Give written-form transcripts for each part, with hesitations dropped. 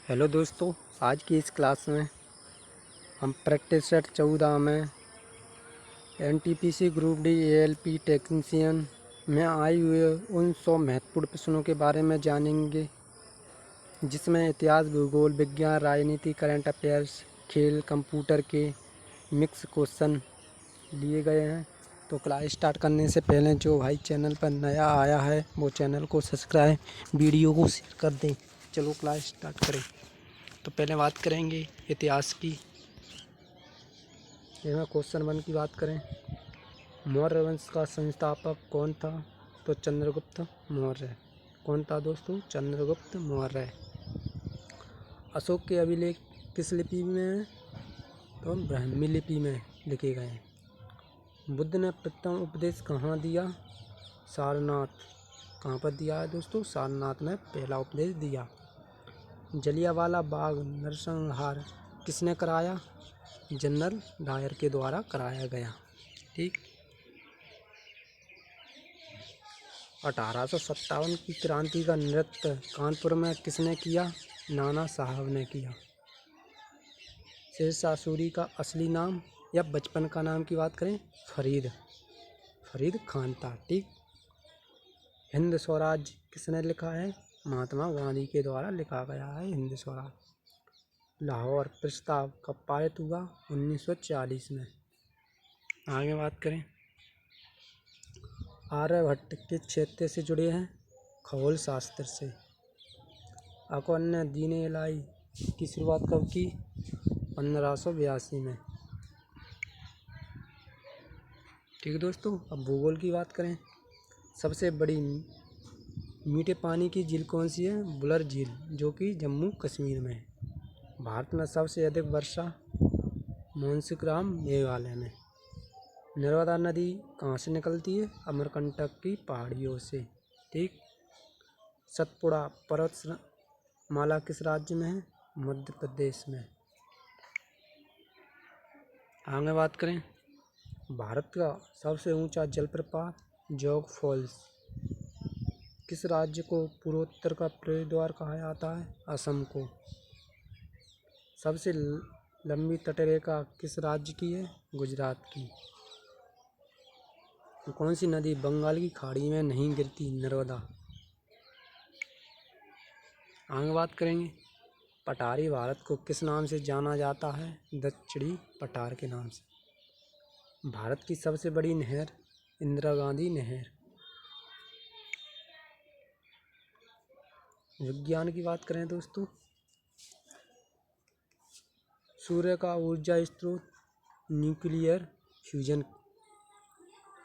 Hello दोस्तों, आज की इस क्लास में हम प्रैक्टिस सेट 14 में NTPC group D ALP technician में आए हुए उन 100 महत्वपूर्ण प्रश्नों के बारे में जानेंगे, जिसमें इतिहास, भूगोल, विज्ञान, राजनीति, करंट अफेयर्स, खेल, कंप्यूटर के मिक्स क्वेश्चन लिए गए हैं। तो क्लास स्टार्ट करने से पहले जो भाई चैनल पर नया आया है वो चैनल को सब्सक्राइब, वीडियो को शेयर कर दें। चलो क्लास स्टार्ट करें। तो पहले बात करेंगे इतिहास की। इसमें क्वेश्चन 1 की बात करें, मौर्य वंश का संस्थापक कौन था? तो चंद्रगुप्त मौर्य। कौन था दोस्तों? चंद्रगुप्त मौर्य। अशोक के अभिलेख किस लिपि में हैं? तो ब्राह्मी लिपि में लिखे गए हैं। बुद्ध ने प्रथम उपदेश कहाँ दिया? सारनाथ। कहाँ पर दिया है दोस्तों? सारनाथ में पहला उपदेश दिया। जलियांवाला बाग नरसंहार किसने कराया? जनरल डायर के द्वारा कराया गया। ठीक। 1857 की क्रांति का नृत्य कानपुर में किसने किया? नाना साहब ने किया। शेरशाह सूरी का असली नाम या बचपन का नाम की बात करें, फरीद खान था। ठीक। हिंद स्वराज किसने लिखा है? महात्मा गांधी के द्वारा लिखा गया है हिंद स्वराज। लाहौर प्रस्ताव कब पारित हुआ? 1940 में। आगे बात करें, आर्यभट्ट किस क्षेत्र से जुड़े हैं? खगोल शास्त्र से। अकबर ने दीन इलाही की शुरुआत कब की? 1582 में। ठीक है दोस्तों, अब भूगोल की बात करें। सबसे बड़ी मीठे पानी की झील कौन सी है? बुलर झील, जो कि जम्मू कश्मीर में है। भारत में सबसे अधिक वर्षा मौसिनराम मेघालय में। नर्मदा नदी कहाँ से निकलती है? अमरकंटक की पहाड़ियों से। ठीक। सतपुड़ा पर्वतमाला किस राज्य में है? मध्य प्रदेश में। आगे बात करें, भारत का सबसे ऊंचा जलप्रपात जोग फॉल्स किस राज्य को पूर्वोत्तर का प्रवेश द्वार कहा जाता है? असम को। सबसे लंबी तटरेखा किस राज्य की है? गुजरात की। कौन सी नदी बंगाल की खाड़ी में नहीं गिरती? नर्मदा। आगे बात करेंगे, पठारी भारत को किस नाम से जाना जाता है? दक्षिणी पठार के नाम से। भारत की सबसे बड़ी नहर इंदिरा गांधी नहर। विज्ञान की बात करें दोस्तों, सूर्य का ऊर्जा स्रोत न्यूक्लियर फ्यूजन।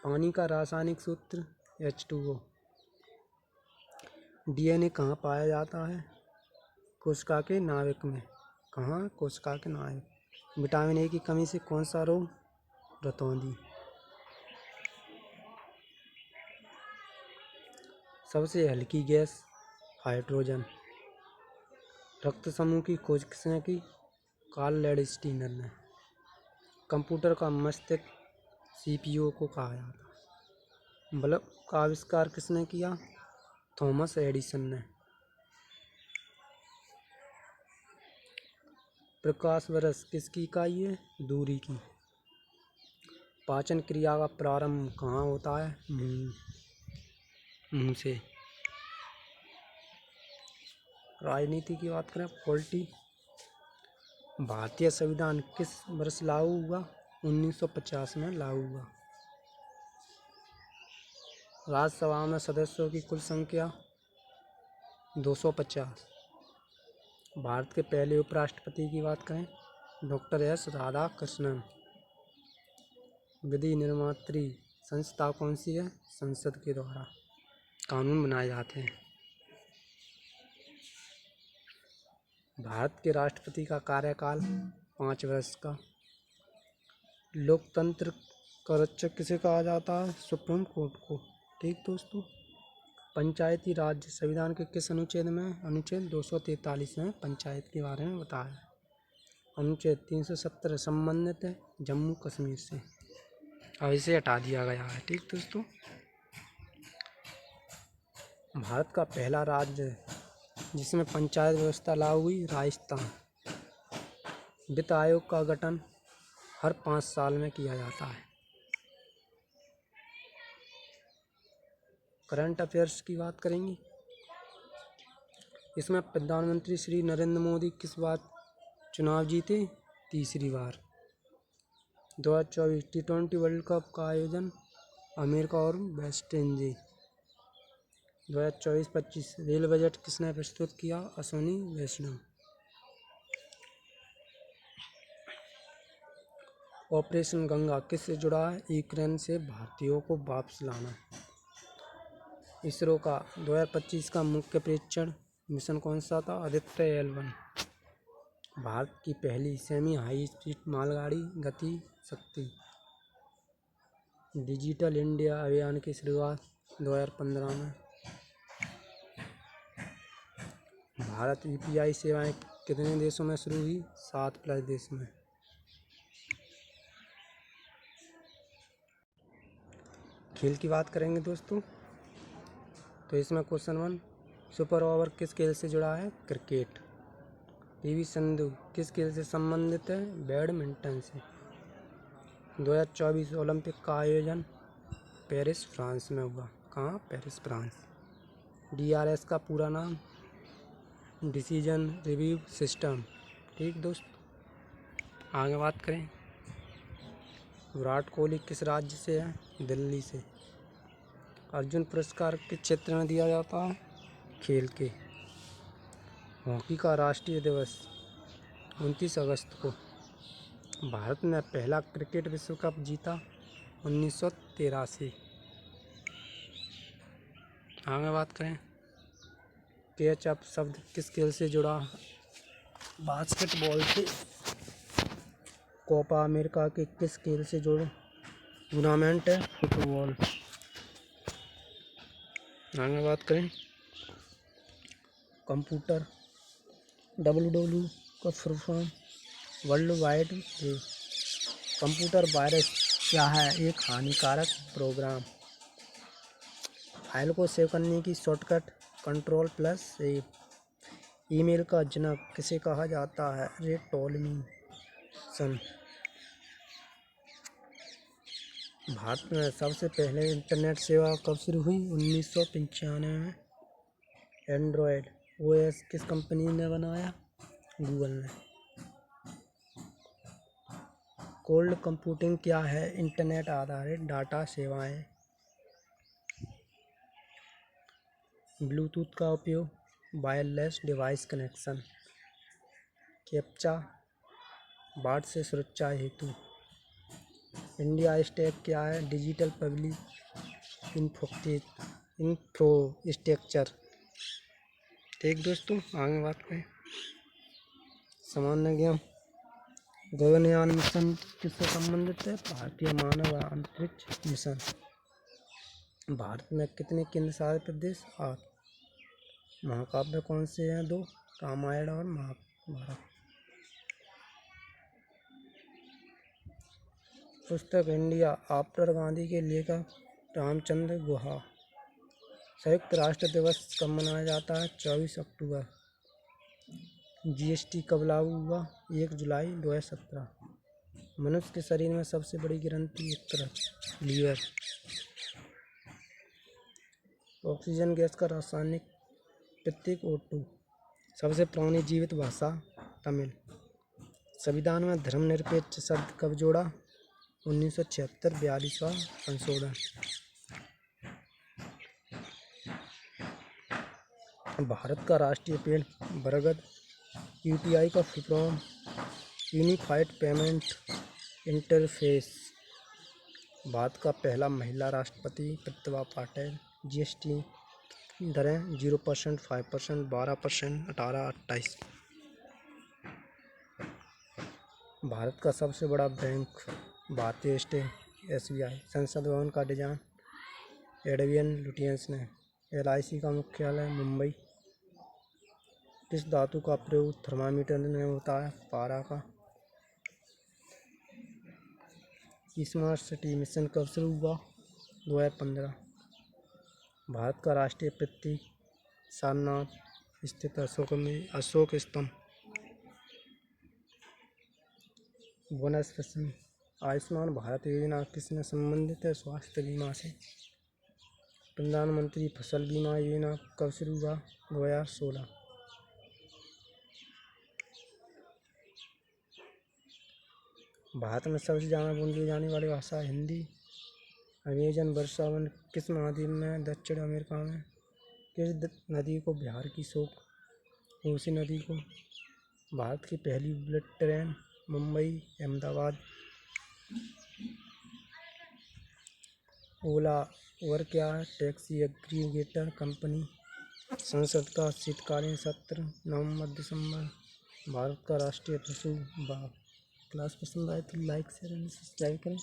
पानी का रासायनिक सूत्र H2O। DNA कहाँ पाया जाता है? कोशिका के नाभिक में। कहाँ? कोशिका के नाभिक। विटामिन ए की कमी से कौन सा रोग? रतौंधी। सबसे हल्की गैस हाइड्रोजन। रक्त समूह की खोज किसने की? कार्ल लैंडस्टीनर ने। कंप्यूटर का मस्तिष्क CPU को कहा जाता है। बल्ब का आविष्कार किसने किया? थॉमस एडिसन ने। प्रकाश वर्ष किसकी इकाई है? दूरी की। पाचन क्रिया का प्रारंभ कहाँ होता है? मुंह से। राजनीति की बात करें, पॉलिटी। भारतीय संविधान किस वर्ष लागू हुआ? 1950 में लागू हुआ। राज्यसभा में सदस्यों की कुल संख्या 250। भारत के पहले उपराष्ट्रपति की बात करें, डॉक्टर S राधाकृष्णन। विधि निर्मात्री संस्था कौन सी है? संसद के द्वारा कानून बनाए जाते हैं। भारत के राष्ट्रपति का कार्यकाल 5 वर्ष का। लोकतंत्र का रक्षक किसे कहा जाता है? सुप्रीम कोर्ट को। ठीक दोस्तों, पंचायती राज संविधान के किस अनुच्छेद में? अनुच्छेद 243 में पंचायत के बारे में बताया है। अनुच्छेद 370 संबंधित है जम्मू कश्मीर से, अब इसे हटा दिया गया है। ठीक दोस्तों, भारत का पहला राज्य जिसमें पंचायत व्यवस्था लागू हुई। राजस्थान। वित्त आयोग का गठन हर 5 साल में किया जाता है। करंट अफेयर्स की बात करेंगे। इसमें प्रधानमंत्री श्री नरेंद्र मोदी किस बार चुनाव जीते? तीसरी बार। 2024 T20 वर्ल्ड कप का आयोजन अमेरिका और वेस्ट इंडीज। 2024-25 रेल बजट किसने प्रस्तुत किया? अश्विनी वैष्णव। ऑपरेशन गंगा किससे जुड़ा है? यूक्रेन से भारतीयों को वापस लाना। इसरो का 2025 का मुख्य परीक्षण मिशन कौन सा था? आदित्य L1। भारत की पहली सेमी हाई स्पीड मालगाड़ी गति शक्ति। डिजिटल इंडिया अभियान की शुरुआत 2015 में। भारत UPI सेवाएं कितने देशों में शुरू हुई? 7+ देश में। खेल की बात करेंगे दोस्तों, तो इसमें क्वेश्चन 1, सुपर ओवर किस खेल से जुड़ा है? क्रिकेट। PV सिंधु किस खेल से संबंधित है? बैडमिंटन से। 2024 ओलंपिक का आयोजन पेरिस फ्रांस में हुआ। कहाँ? Paris France. DRS का पूरा नाम डिसीजन रिव्यू सिस्टम। ठीक दोस्त, आगे बात करें। विराट कोहली किस राज्य से है? दिल्ली से। अर्जुन पुरस्कार किस क्षेत्र में दिया जाता है? खेल के। हॉकी का राष्ट्रीय दिवस 29 अगस्त को। भारत ने पहला क्रिकेट विश्व कप जीता 1983। आगे बात करें। कैच अप शब्द किस खेल से जुड़ा? बास्केटबॉल से। कोपा अमेरिका के किस खेल से जुड़ा टूर्नामेंट है? फुटबॉल। आगे बात करें। कंप्यूटर WW का full form world wide web. Computer virus क्या है? एक हानिकारक प्रोग्राम। फाइल को सेव करने की शॉर्टकट Ctrl+A। ईमेल का जनक किसे कहा जाता है? रे टॉमलिंसन। भारत में सबसे पहले इंटरनेट सेवा कब शुरू हुई? 1995 में। एंड्रॉयड OS किस कंपनी ने बनाया? गूगल ने। कोल्ड कंप्यूटिंग क्या है? इंटरनेट आधारित डाटा सेवाएं। ब्लूटूथ का उपयोग वायरलेस डिवाइस कनेक्शन। कैप्चा बाढ़ से सुरक्षा हेतु। इंडिया स्टैक क्या है? Digital public infrastructure. ठीक दोस्तों, आगे बात करें। सामान्य ज्ञान। गगनयान मिशन किससे संबंधित है? भारतीय मानव अंतरिक्ष मिशन। भारत में कितने केंद्र शासित प्रदेश? 8। महाकाव्य कौन से हैं? 2, रामायण और महाभारत। पुस्तक इंडिया आफ्टर गांधी के लेखक रामचंद्र गुहा। संयुक्त राष्ट्र दिवस कब मनाया जाता है? 24 अक्टूबर। GST कब लागू हुआ? 1 जुलाई 2017। मनुष्य के शरीर में सबसे बड़ी ग्रंथि यकृत लीवर। ऑक्सीजन गैस का रासायनिक प्रतीक O2। सबसे पुरानी जीवित भाषा तमिल। संविधान में धर्मनिरपेक्ष शब्द कब जोड़ा? 1976 42वां संशोधन। भारत का राष्ट्रीय पेड़ बरगद। UPI का full form unified payment interface. Bharat का पहला महिला राष्ट्रपति प्रतिभा पाटिल। GST दरें 0%, 5%, 12%, 18, 28। भारत का सबसे बड़ा बैंक भारतीय स्टेट SBI। संसद भवन का डिजाइन एडवियन लुटियंस ने। LIC का मुख्यालय मुंबई। किस धातु का प्रयोग थर्मामीटर में होता है? पारा का। स्मार्ट सिटी मिशन कब शुरू हुआ? 2015। भारत का राष्ट्रीय प्रतीक सारनाथ स्थित अशोक स्तंभ। बोनस प्रश्न, आयुष्मान भारत योजना किसने संबंधित है? स्वास्थ्य बीमा से। प्रधानमंत्री फसल बीमा योजना कब शुरू हुआ? 2016। भारत में सबसे ज़्यादा बोली जाने वाली भाषा हिंदी। अमेजन वर्षावन किस महाद्वीप में? दक्षिण अमेरिका में। किस नदी को बिहार की शोक? कोसी नदी को। भारत की पहली बुलेट ट्रेन मुंबई अहमदाबाद। ओला उबर क्या है? Taxi aggregator company. संसद का शीतकालीन सत्र नवंबर दिसंबर। भारत का राष्ट्रीय पशु बाघ। क्लास पसंद आए तो लाइक शेयर एंड सब्सक्राइब करें।